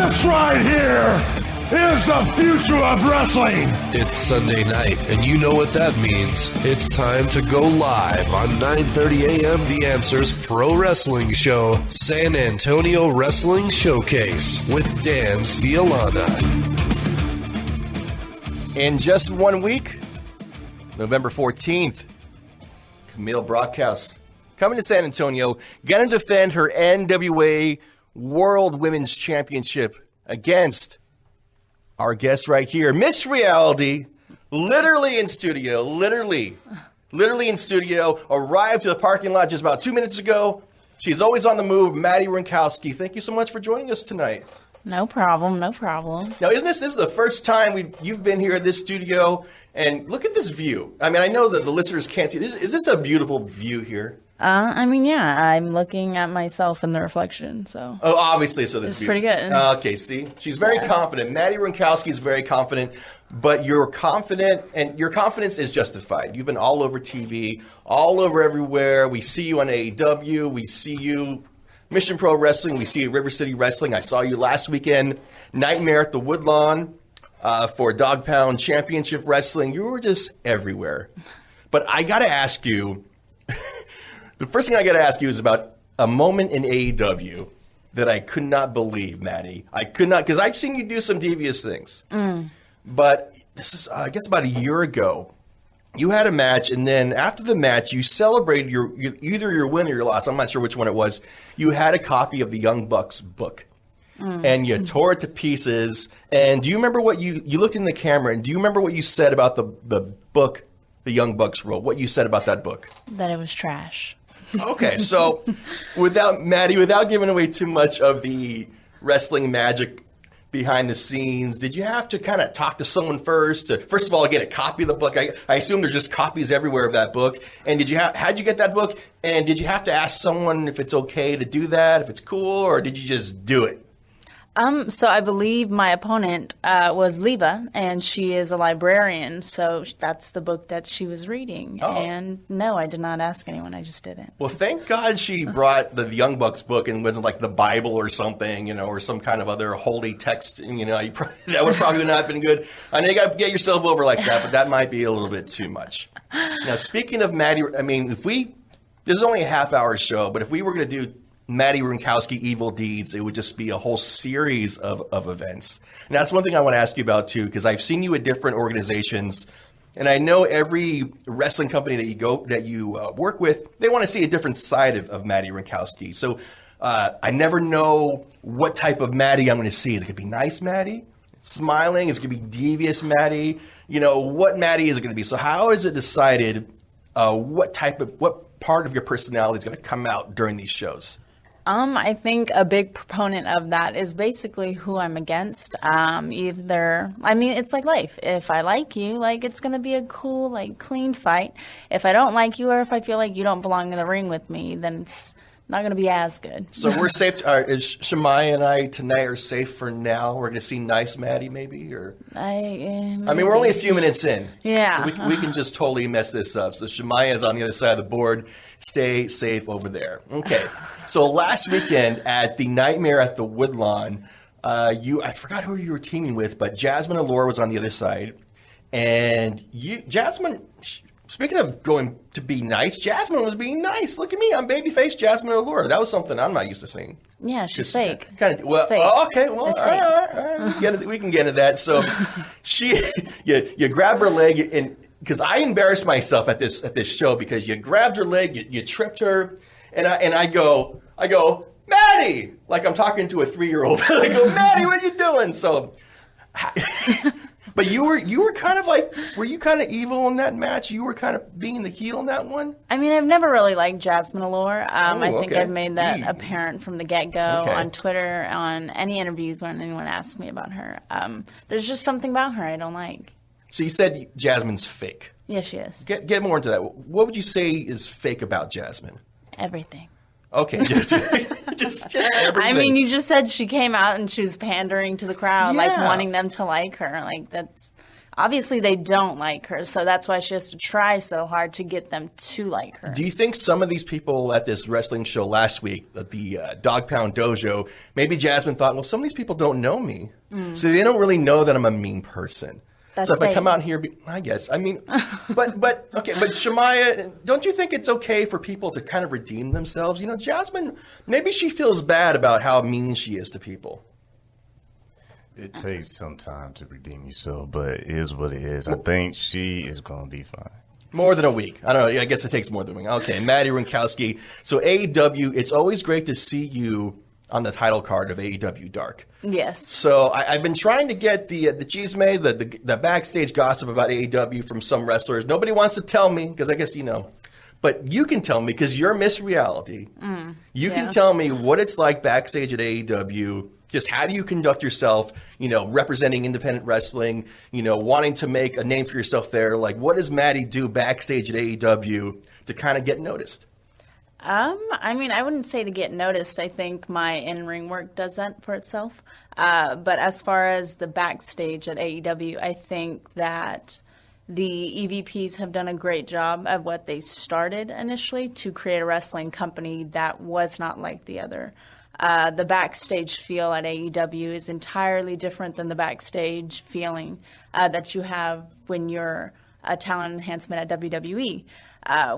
This right here is the future of wrestling. It's Sunday night, and you know what that means. It's time to go live on 9:30 a.m. The Answer's Pro Wrestling Show, San Antonio Wrestling Showcase with Dan Cialana. In just 1 week, November 14th, Camille Brockhouse coming to San Antonio, going to defend her NWA World Women's Championship against our guest right here, Miss Reality, literally in studio, literally in studio, arrived to the parking lot just about 2 minutes ago. She's always on the move, MADI WRENKOWSKI. Thank you so much for joining us tonight. No problem, no problem. Now, isn't this is the first time you've been here at this studio? And look at this view. I mean, I know that the listeners can't see. Is this a beautiful view here? Yeah, I'm looking at myself in the reflection, so. Oh, obviously, so it's pretty good. Okay, see? She's very confident. MADI WRENKOWSKI is very confident, but you're confident, and your confidence is justified. You've been all over TV, all over everywhere. We see you on AEW. We see you Mission Pro Wrestling. We see you River City Wrestling. I saw you last weekend, Nightmare at the Woodlawn for Dog Pound Championship Wrestling. You were just everywhere. But I got to ask you, the first thing I got to ask you is about a moment in AEW that I could not believe, MADI. I could not, because I've seen you do some devious things. But this is, I guess, about a year ago. You had a match, and then after the match, you celebrated either your win or your loss. I'm not sure which one it was. You had a copy of the Young Bucks book, and you tore it to pieces. And do you remember what you looked in the camera, and do you remember what you said about the book, the Young Bucks wrote? What you said about that book? That it was trash. Okay, so without giving away too much of the wrestling magic behind the scenes, did you have to kind of talk to someone first of all, get a copy of the book? I assume there's just copies everywhere of that book. And how'd you get that book? And did you have to ask someone if it's okay to do that, if it's cool, or did you just do it? So I believe my opponent was Liba, and she is a librarian, so that's the book that she was reading. Oh. And no, I did not ask anyone. I just did it. Well, thank God she brought the Young Bucks book and wasn't like the Bible or something, or some kind of other holy text. That would probably not have been good. I know you got to get yourself over like that, but that might be a little bit too much. Now, speaking of MADI, I mean, this is only a half-hour show, but if we were going to do MADI WRENKOWSKI Evil Deeds, it would just be a whole series of events. And that's one thing I want to ask you about, too, because I've seen you at different organizations, and I know every wrestling company that you work with, they want to see a different side of MADI WRENKOWSKI. So I never know what type of MADI I'm going to see. Is it going to be nice MADI? Smiling? Is it going to be devious MADI? What MADI is it going to be? So how is it decided what part of your personality is going to come out during these shows? I think a big proponent of that is basically who I'm against. It's like life. If I like you, it's going to be a cool, clean fight. If I don't like you, or if I feel like you don't belong in the ring with me, then it's not going to be as good. So we're safe. Is Shemaya and I tonight are safe for now? We're going to see nice MADI maybe? Or we're only a few minutes in. Yeah. So we can just totally mess this up. So Shemaya is on the other side of the board. Stay safe over there. Okay. So last weekend at the Nightmare at the Woodlawn, I forgot who you were teaming with, but Jasmine Allure was on the other side. And Jasmine, speaking of going to be nice, Jasmine was being nice. Look at me. I'm babyface Jasmine Allure. That was something I'm not used to seeing. Yeah, she's fake. Fake. Okay. Well, all right. We can get into that. So you grab her leg, and because I embarrassed myself at this show because you grabbed her leg, you tripped her, and I go, MADI, like I'm talking to a 3-year-old. I go, MADI, what are you doing? So, but you were kind of were you kind of evil in that match? You were kind of being the heel in that one? I mean, I've never really liked Jasmine Allure. I think I've made that apparent from the get-go on Twitter, on any interviews when anyone asks me about her. There's just something about her I don't like. So you said Jasmine's fake. Yes, she is. Get more into that. What would you say is fake about Jasmine? Everything. Okay, just everything. I mean, you just said she came out and she was pandering to the crowd, wanting them to like her. obviously they don't like her, so that's why she has to try so hard to get them to like her. Do you think some of these people at this wrestling show last week, at the Dog Pound Dojo, maybe Jasmine thought, well, some of these people don't know me, so they don't really know that I'm a mean person. That's so if I fake. come out here, I guess, I mean, but Shemaya, don't you think it's okay for people to kind of redeem themselves? You know, Jasmine, maybe she feels bad about how mean she is to people. It takes some time to redeem yourself, but it is what it is. I think she is going to be fine. More than a week. I don't know. I guess it takes more than a week. Okay, MADI, WRENKOWSKI. So AEW, it's always great to see you on the title card of AEW Dark. Yes. So I've been trying to get the chisme, the backstage gossip about AEW from some wrestlers. Nobody wants to tell me because I guess you know. But you can tell me because you're Miss Reality. You can tell me what it's like backstage at AEW. Just how do you conduct yourself, you know, representing independent wrestling, you know, wanting to make a name for yourself there. Like, what does MADI do backstage at AEW to kind of get noticed? I mean, I wouldn't say to get noticed. I think my in-ring work does that for itself. But as far as the backstage at AEW, I think that the EVPs have done a great job of what they started initially to create a wrestling company that was not like the other. The backstage feel at AEW is entirely different than the backstage feeling that you have when you're a talent enhancement at WWE.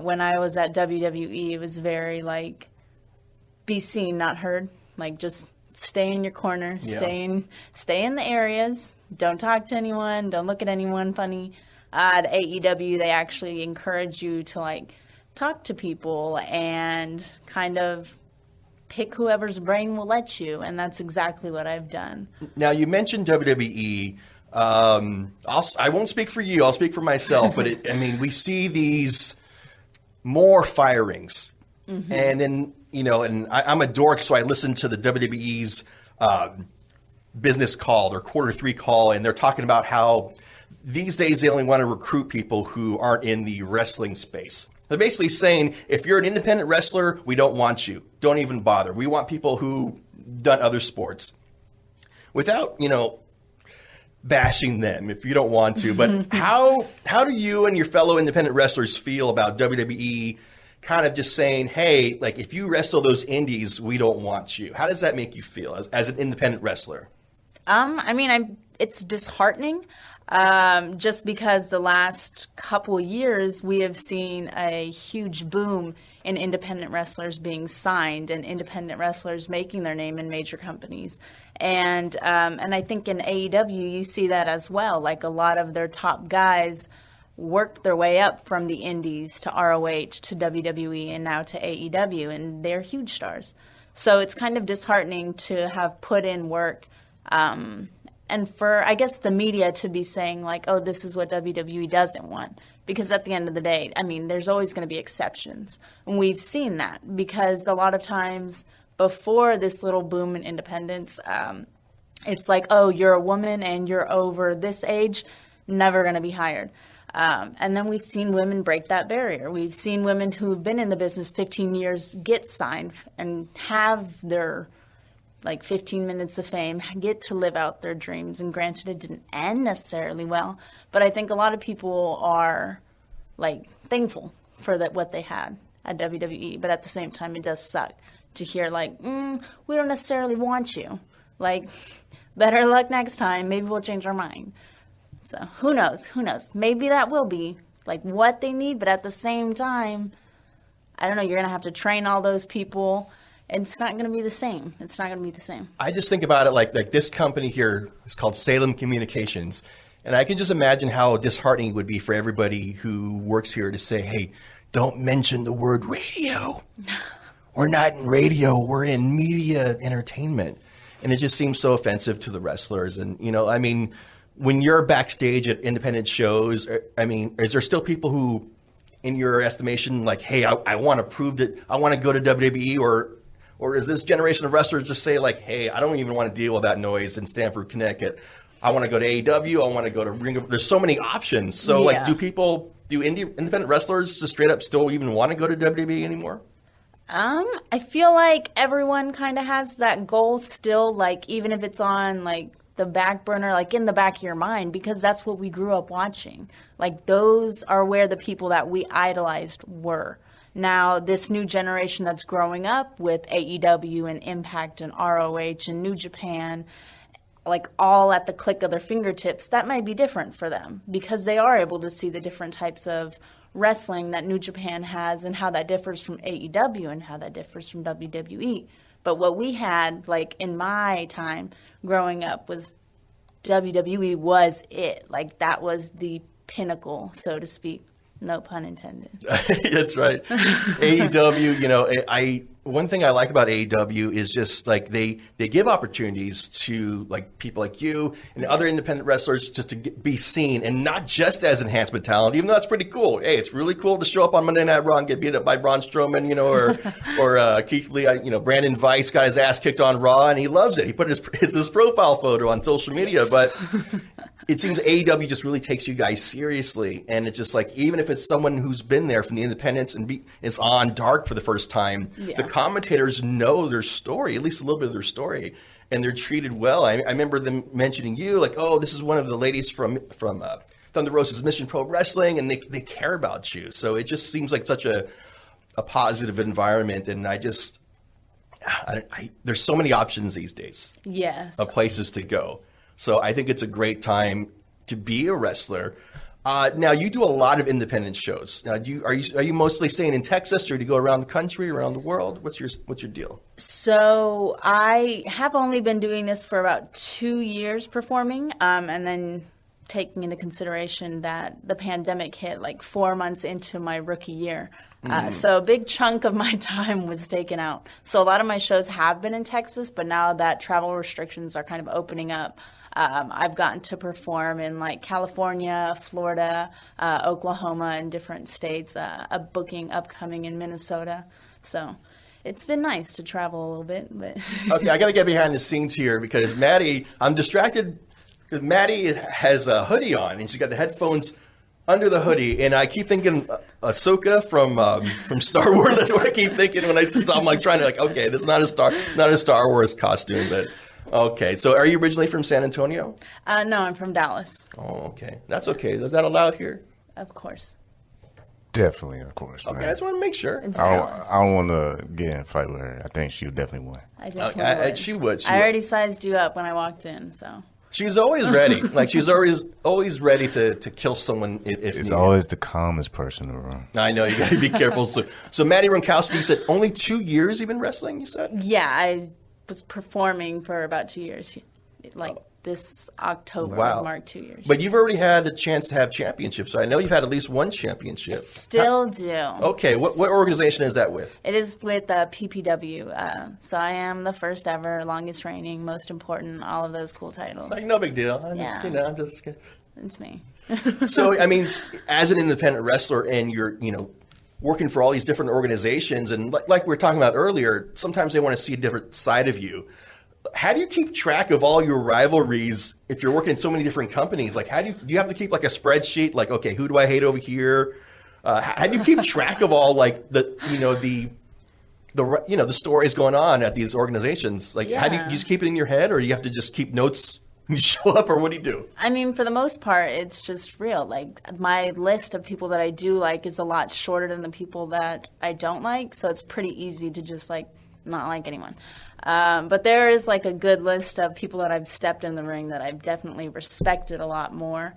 When I was at WWE, it was very like be seen, not heard. Like just stay in your corner, stay in the areas. Don't talk to anyone. Don't look at anyone funny. At AEW, they actually encourage you to like talk to people and kind of pick whoever's brain will let you, and that's exactly what I've done. Now, you mentioned WWE. I won't speak for you. I'll speak for myself. But I mean, we see these more firings, and then you know, and I'm a dork, so I listen to the WWE's business call, their Q3 call, and they're talking about how these days they only want to recruit people who aren't in the wrestling space. They're basically saying, if you're an independent wrestler, we don't want you. Don't even bother. We want people who done other sports. Without, you know, bashing them if you don't want to. But how do you and your fellow independent wrestlers feel about WWE kind of just saying, hey, like if you wrestle those indies, we don't want you? How does that make you feel as an independent wrestler? I mean, it's disheartening. Just because the last couple years we have seen a huge boom in independent wrestlers being signed and independent wrestlers making their name in major companies. And I think in AEW you see that as well. Like a lot of their top guys worked their way up from the indies to ROH to WWE and now to AEW, and they're huge stars. So it's kind of disheartening to have put in work and for, I guess, the media to be saying, like, oh, this is what WWE doesn't want. Because at the end of the day, I mean, there's always going to be exceptions. And we've seen that because a lot of times before this little boom in independence, it's like, oh, you're a woman and you're over this age, never going to be hired. And then we've seen women break that barrier. We've seen women who've been in the business 15 years get signed and have their 15 minutes of fame, get to live out their dreams. And granted, it didn't end necessarily well, but I think a lot of people are thankful for what they had at WWE. But at the same time, it does suck to hear we don't necessarily want you. Better luck next time. Maybe we'll change our mind. So who knows? Who knows? Maybe that will be what they need. But at the same time, I don't know. You're going to have to train all those people. It's not going to be the same. It's not going to be the same. I just think about it like this company here is called Salem Communications. And I can just imagine how disheartening it would be for everybody who works here to say, hey, don't mention the word radio. We're not in radio. We're in media entertainment. And it just seems so offensive to the wrestlers. And, I mean, when you're backstage at independent shows, I mean, is there still people who, in your estimation, hey, I want to prove that I want to go to WWE, or is this generation of wrestlers just say hey, I don't even want to deal with that noise in Stamford, Connecticut. I want to go to AEW. I want to go to Ring of... There's so many options. So do independent wrestlers just straight up still even want to go to WWE anymore? I feel like everyone kind of has that goal still, even if it's on the back burner, like in the back of your mind, because that's what we grew up watching. Like those are where the people that we idolized were. Now, this new generation that's growing up with AEW and Impact and ROH and New Japan, like all at the click of their fingertips, that might be different for them because they are able to see the different types of wrestling that New Japan has and how that differs from AEW and how that differs from WWE. But what we had, like in my time growing up, was WWE was it. Like that was the pinnacle, so to speak. No pun intended. That's right. AEW, one thing I like about AEW is just like they give opportunities to like people like you and other independent wrestlers just to be seen, and not just as enhancement talent, even though that's pretty cool. Hey, it's really cool to show up on Monday Night Raw and get beat up by Braun Strowman, or Keith Lee. Brandon Weiss got his ass kicked on Raw and he loves it. He put his profile photo on social media, but it seems AEW just really takes you guys seriously, and it's just like even if it's someone who's been there from the independents and is on Dark for the first time, the commentators know their story, at least a little bit of their story, and they're treated well. I remember them mentioning you, like, oh, this is one of the ladies from Thunder Rosa's Mission Pro Wrestling, and they care about you. So it just seems like such a positive environment, and there's so many options these days of places to go. So I think it's a great time to be a wrestler. Now you do a lot of independent shows. Now, are you mostly staying in Texas, or do you go around the country, around the world? What's your deal? So I have only been doing this for about 2 years performing, and then taking into consideration that the pandemic hit like 4 months into my rookie year. So a big chunk of my time was taken out. So a lot of my shows have been in Texas, but now that travel restrictions are kind of opening up, I've gotten to perform in like California, Florida, Oklahoma, and different states, a booking upcoming in Minnesota. So it's been nice to travel a little bit. But Okay, I got to get behind the scenes here because Maddie, I'm distracted because Maddie has a hoodie on and she's got the headphones under the hoodie, and I keep thinking Ahsoka from Star Wars. That's what I keep thinking when I'm like trying to okay, this is not a Star Wars costume, but okay. So are you originally from San Antonio? No, I'm from Dallas. Oh, okay. That's okay. Is that allowed here? Of course. Definitely, of course. Okay, man. I just want to make sure. I don't want to get in a fight with her. I think she would definitely win. I definitely would. She would. I already sized you up when I walked in, so. She's always ready. Like she's always ready to kill someone if She's needed. always the calmest person in the room. I know, you got to be careful. So Maddie Wrenkowski, you said only 2 years you've been wrestling, you said? Yeah, I was performing for about 2 years. Like this October would mark 2 years. But you've already had a chance to have championships. So I know you've had at least one championship. Still do. Okay, what organization is that with? It is with PPW. So I am the first ever, longest reigning, most important, all of those cool titles. Like, no big deal. It's me. So, I mean, as an independent wrestler and you're, working for all these different organizations, and like we were talking about earlier, sometimes they want to see a different side of you. How do you keep track of all your rivalries if you're working in so many different companies? Like, do you have to keep like a spreadsheet? Like, okay, who do I hate over here? How do you keep track of all like the stories going on at these organizations? Like, how do you just keep it in your head, or you have to just keep notes when you show up, or what do you do? I mean, for the most part, it's just real. Like, my list of people that I do like is a lot shorter than the people that I don't like, so it's pretty easy to just like not like anyone. But there is like a good list of people that I've stepped in the ring that I've definitely respected a lot more,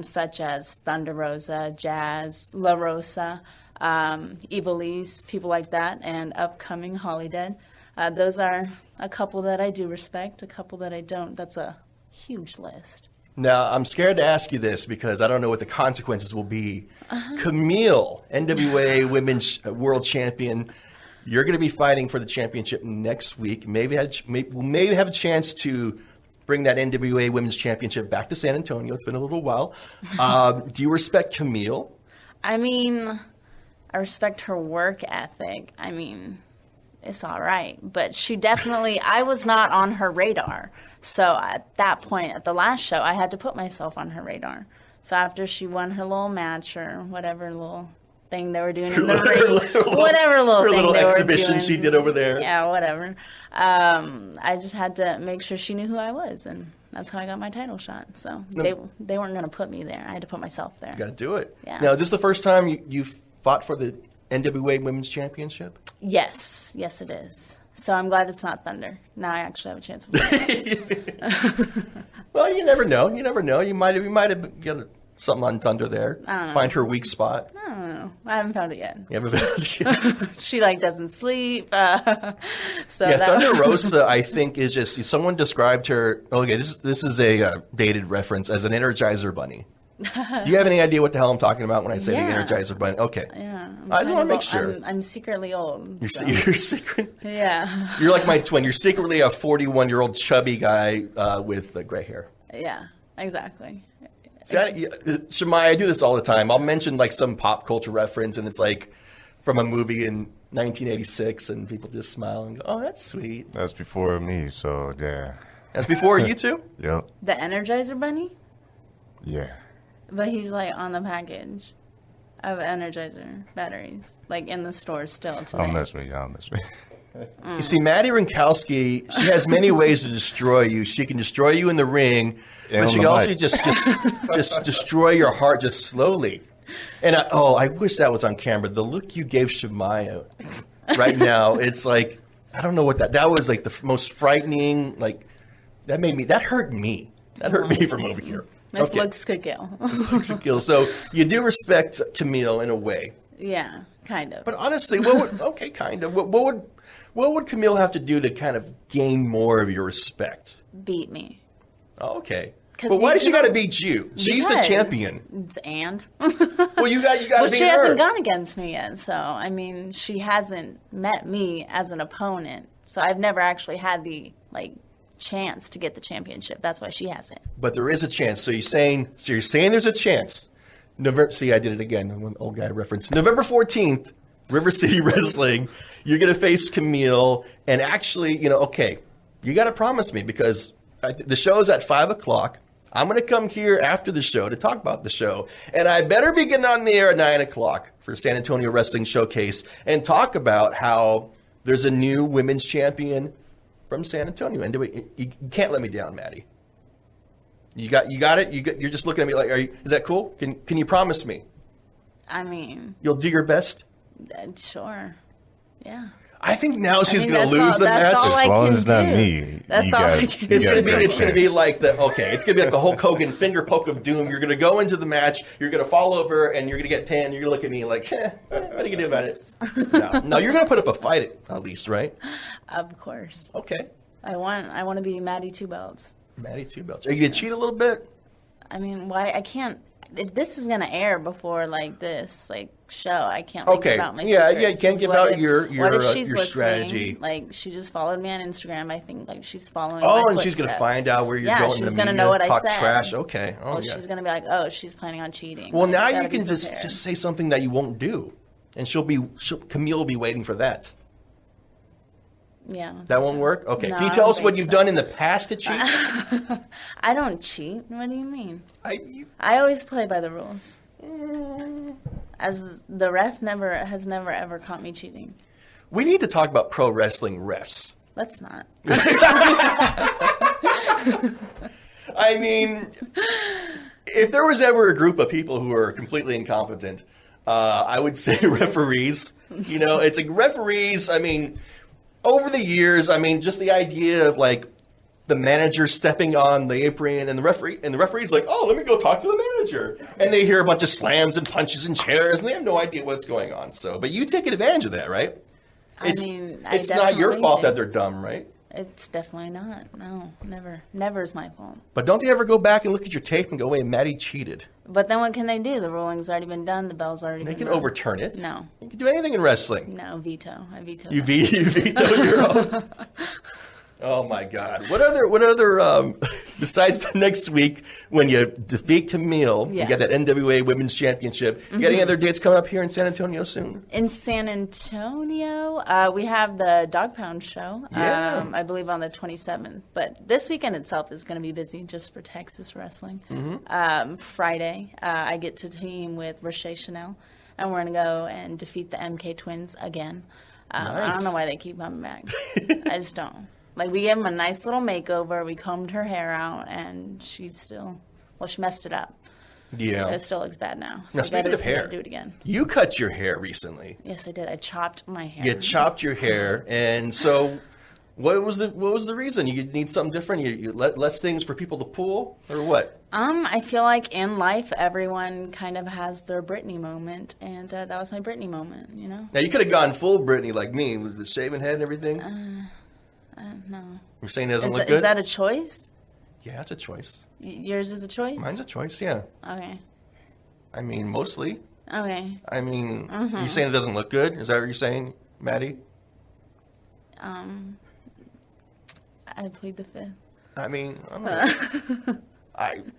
such as Thunder Rosa, Jazz, La Rosa, Ivelisse, people like that, and upcoming Holidead. Those are a couple that I do respect, a couple that I don't. That's a huge list. Now, I'm scared to ask you this because I don't know what the consequences will be. Camille, NWA Women's World Champion. You're going to be fighting for the championship next week. Maybe have a chance to bring that NWA Women's Championship back to San Antonio. It's been a little while. Do you respect Camille? I mean, I respect her work ethic. I mean, it's all right. But she definitely, I was not on her radar. So at that point, at the last show, I had to put myself on her radar. So after she won her little match or whatever little thing they were doing in the ring, whatever little her thing little they exhibition were doing, she did over there. Yeah, whatever. I just had to make sure she knew who I was, and That's how I got my title shot. So they weren't going to put me there. I had to put myself there. You got to do it. Yeah. Now, is this the first time you fought for the NWA Women's Championship? Yes, it is. So I'm glad it's not Thunder. Now I actually have a chance of winning. Well, you never know. You might have got something on Thunder there. I don't know. Find her weak spot. I don't know. I haven't found it yet. You haven't found it yet. She doesn't sleep. So Yeah, Thunder Rosa, I think, is just someone described her. Okay, this is a dated reference as an Energizer Bunny. Do you have any idea what the hell I'm talking about when I say the Energizer Bunny? Okay. Yeah. I just want to make sure. I'm secretly old. You're secret. Yeah. You're like my twin. You're secretly a 41-year-old chubby guy with gray hair. Yeah, exactly. See, Shemai, I do this all the time. I'll mention like some pop culture reference, and it's like from a movie in 1986, and people just smile and go, "Oh, that's sweet." That's before me, so yeah. That's before you two? Yep. The Energizer Bunny? Yeah. But he's on the package of Energizer batteries, in the store still today. I'll mess with you. You see, MADI WRENKOWSKI, she has many ways to destroy you. She can destroy you in the ring, but she can also just destroy your heart just slowly. And I wish that was on camera. The look you gave Shemaya right now, it's like, I don't know what that was like the most frightening, that hurt me. That hurt me from over here. It looks could kill. Looks could kill. So you do respect Camille in a way. Yeah, kind of. But honestly, what would Camille have to do to kind of gain more of your respect? Beat me. Oh, okay. But why does she got to beat you? She's the champion. Well, you got to beat her. She hasn't gone against me yet, so I mean, she hasn't met me as an opponent. So I've never actually had the chance to get the championship. That's why she hasn't. But there is a chance. So you're saying there's a chance. See, I did it again. One old guy reference. November 14th, River City Wrestling. You're going to face Camille, and actually, okay, you got to promise me because the show is at 5:00. I'm going to come here after the show to talk about the show, and I better be getting on the air at 9:00 for San Antonio Wrestling Showcase and talk about how there's a new women's champion from San Antonio. And you can't let me down, Maddie. You got it. You're just looking at me like, is that cool? Can you promise me? I mean, you'll do your best. Sure. Yeah. I think now she's going to lose the match. As long as it's not me. That's all I can do. It's going to be like it's going to be like the Hulk Hogan finger poke of doom. You're going to go into the match, you're going to fall over, and you're going to get pinned. You're going to look at me like, what are you going to do about it? No, you're going to put up a fight at least, right? Of course. Okay. I want to be Maddie Two Belts. Maddie Two Belts. Are you going to cheat a little bit? I mean, why? I can't. If this is going to air before this show, I can't give out my secrets. Yeah, you can't give out your strategy. She just followed me on Instagram. I think she's following. And she's going to find out where you're going. Yeah, she's going to know what I said. Trash. Okay. She's going to be like, oh, she's planning on cheating. Well, now you can just say something that you won't do, and Camille will be waiting for that. Yeah. That won't work? Okay. No, Can you tell us what you've done in the past to cheat? I don't cheat. What do you mean? I always play by the rules. As the ref has never ever caught me cheating. We need to talk about pro wrestling refs. Let's not. I mean, if there was ever a group of people who are completely incompetent, I would say referees. It's like referees, I mean, over the years, just the idea of the manager stepping on the apron and the referee's like, oh, let me go talk to the manager. And they hear a bunch of slams and punches and chairs and they have no idea what's going on. But you take advantage of that, right? It's not your fault that they're dumb, right? It's definitely not. No, never. Never is my fault. But don't they ever go back and look at your tape and go, wait, Maddie cheated? But then what can they do? The ruling's already been done. The bell's already been done. They can overturn it. No. You can do anything in wrestling. No, veto. I veto. You veto your own. Oh my God! What other besides the next week when you defeat Camille, you get that NWA Women's Championship? You got any other dates coming up here in San Antonio soon? In San Antonio, we have the Dog Pound show. Yeah. I believe on the 27th. But this weekend itself is going to be busy just for Texas wrestling. Friday, I get to team with Roche Chanel, and we're going to go and defeat the MK Twins again. Nice. I don't know why they keep coming back. I just don't. Like, we gave him a nice little makeover. We combed her hair out, and she messed it up. Yeah. It still looks bad now. So Now, speaking of hair, do it again. you cut your hair recently. Yes, I did. I chopped my hair. You chopped your hair, and so what was the reason? You need something different? You less things for people to pull, or what? I feel like in life, everyone kind of has their Britney moment, and that was my Britney moment, you know? Now, you could have gone full Britney like me with the shaven head and everything. No. You're saying it doesn't look good? Is that a choice? Yeah, it's a choice. Yours is a choice? Mine's a choice, yeah. Okay. I mean, mostly. Okay. I mean, you saying it doesn't look good? Is that what you're saying, Maddie? I plead the fifth. I mean, I don't know.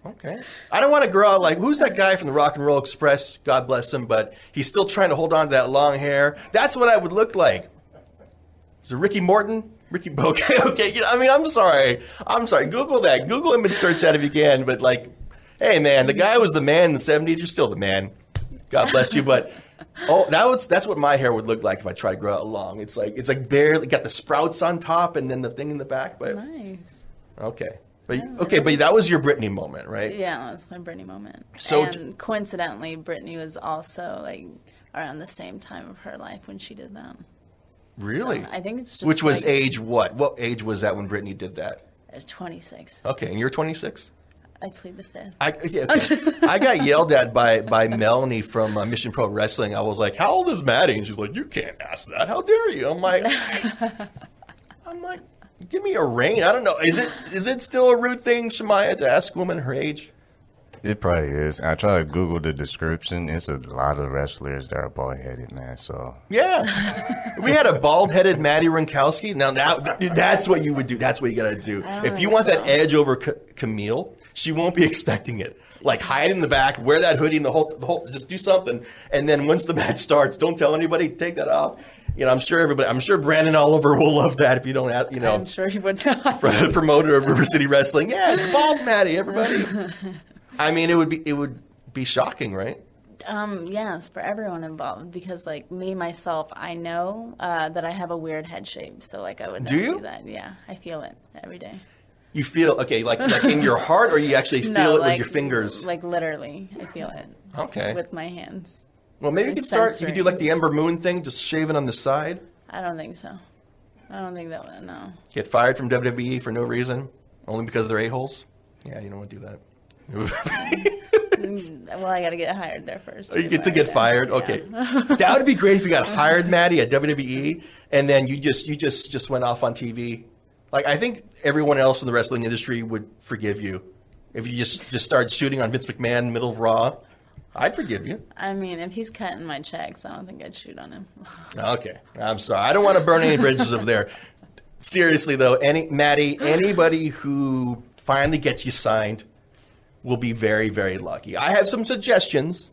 Okay. I don't want to grow out like, who's that guy from the Rock and Roll Express? God bless him, but he's still trying to hold on to that long hair. That's what I would look like. Is it Ricky Morton? Okay. You know, I mean, I'm sorry. Google that. Google image search that if you can. But like, hey man, the guy was the man in the 70s. You're still the man. God bless you. But that's what my hair would look like if I tried to grow out long. It's like barely got the sprouts on top and then the thing in the back. But Nice. okay. But that was your Britney moment, right? Yeah, that was my Britney moment. So and coincidentally, Britney was also like around the same time of her life when she did that. Really? So I think it's just Which was like, age what? What age was that when Britney did that? 26. Okay, and you're 26? I plead the fifth. I got yelled at by Melanie from Mission Pro Wrestling. I was like, "How old is Maddie?" And she's like, "You can't ask that. How dare you?" I'm like, give me a range. I don't know. Is it still a rude thing, Shemaya, to ask a woman her age? It probably is. I try to Google the description. It's a lot of wrestlers that are bald-headed, man. So Yeah. We had a bald-headed Maddie Wrenkowski. Now that's what you would do. That's what you got to do. If you want that edge over Camille, she won't be expecting it. Like, hide in the back, wear that hoodie, and the whole just do something. And then once the match starts, don't tell anybody, take that off. You know, I'm sure Brandon Oliver will love that if you don't have, you know. I'm sure he would not. Promoter of River City Wrestling. Yeah, it's bald Maddie, everybody. I mean, it would be shocking, right? Yes, for everyone involved, because like me myself, I know that I have a weird head shape, so like I would never do that. Yeah, I feel it every day. You feel okay, like in your heart, or you actually feel it with your fingers? Like literally, I feel it. Okay. With my hands. Well, maybe you could do like the Ember Moon thing, just shave it on the side. I don't think so. I don't think that would, no. Get fired from WWE for no reason, only because they're a-holes? Yeah, you don't want to do that. Well, I got to get hired there first. You get to get fired? Okay. That would be great if you got hired, Maddie, at WWE, and then you just went off on TV. Like, I think everyone else in the wrestling industry would forgive you if you just started shooting on Vince McMahon, middle of Raw. I'd forgive you. I mean, if he's cutting my checks, I don't think I'd shoot on him. Okay. I'm sorry. I don't want to burn any bridges over there. Seriously, though, Maddie, anybody who finally gets you signed will be very, very lucky. I have some suggestions,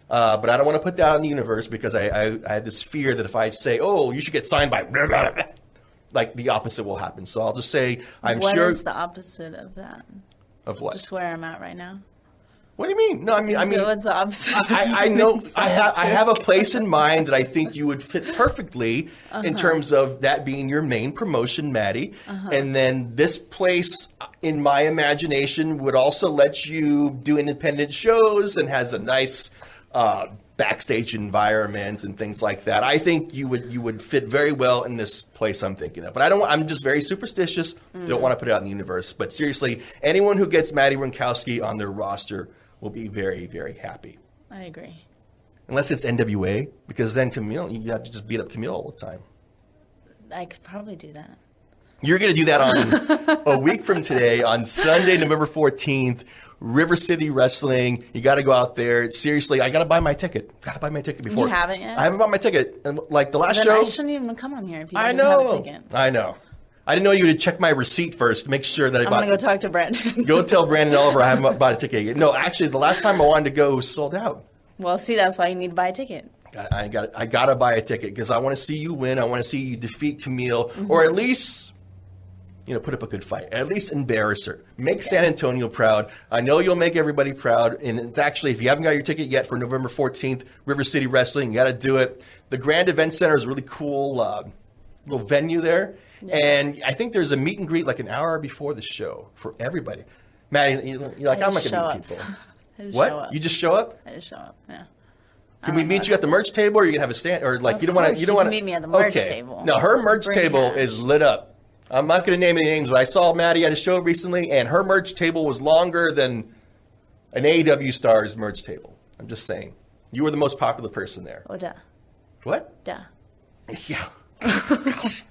but I don't want to put that out in the universe because I had this fear that if I say, oh, you should get signed by blah, blah, blah, like the opposite will happen. So I'll just say, What is the opposite of that? Of what? Just where I'm at right now. What do you mean? No, I mean, what's the opposite? I know I have a place in mind that I think you would fit perfectly in terms of that being your main promotion, Maddie. And then this place, in my imagination, would also let you do independent shows and has a nice backstage environment and things like that. I think you would fit very well in this place I'm thinking of. But I'm just very superstitious. Don't want to put it out in the universe. But seriously, anyone who gets Maddie Wrenkowski on their roster will be very, very happy. I agree. Unless it's NWA, because then Camille, you have to just beat up Camille all the time. I could probably do that. You're going to do that on a week from today, on Sunday, November 14th, River City Wrestling. You got to go out there. Seriously, I got to buy my ticket. Got to buy my ticket before. You haven't yet? I haven't bought my ticket. And like the last then show. I shouldn't even come on here if you I didn't know. have a ticket. I know. I didn't know you would check my receipt first to make sure that I bought. I'm going to go talk to Brandon. Go tell Brandon Oliver I haven't bought a ticket yet. No, actually, the last time I wanted to go was sold out. Well, see, that's why you need to buy a ticket. I got to buy a ticket because I want to see you win. I want to see you defeat Camille, or at least, put up a good fight. At least embarrass her. Make San Antonio proud. I know you'll make everybody proud. And it's actually, if you haven't got your ticket yet for November 14th, River City Wrestling, you got to do it. The Grand Event Center is really cool. little venue there. Yeah. And I think there's a meet and greet like an hour before the show for everybody. Maddie, you're like, I'm not going to meet people. What? You just show up? I just show up, yeah. Can we meet you at the merch table, or you can have a stand, or like you don't want to meet me at the merch table. No, her merch table is lit up. I'm not going to name any names, but I saw Maddie at a show recently, and her merch table was longer than an AEW star's merch table. I'm just saying, you were the most popular person there. Oh, duh. What? Duh. Yeah. Gosh.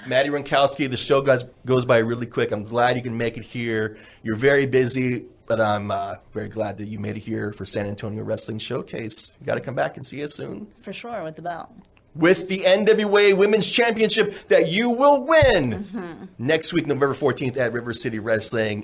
Maddie Wrenkowski, the show goes by really quick. I'm glad you can make it here. You're very busy, but I'm very glad that you made it here for San Antonio Wrestling Showcase. You got to come back and see us soon. For sure, with the belt. With the NWA Women's Championship that you will win next week, November 14th at River City Wrestling.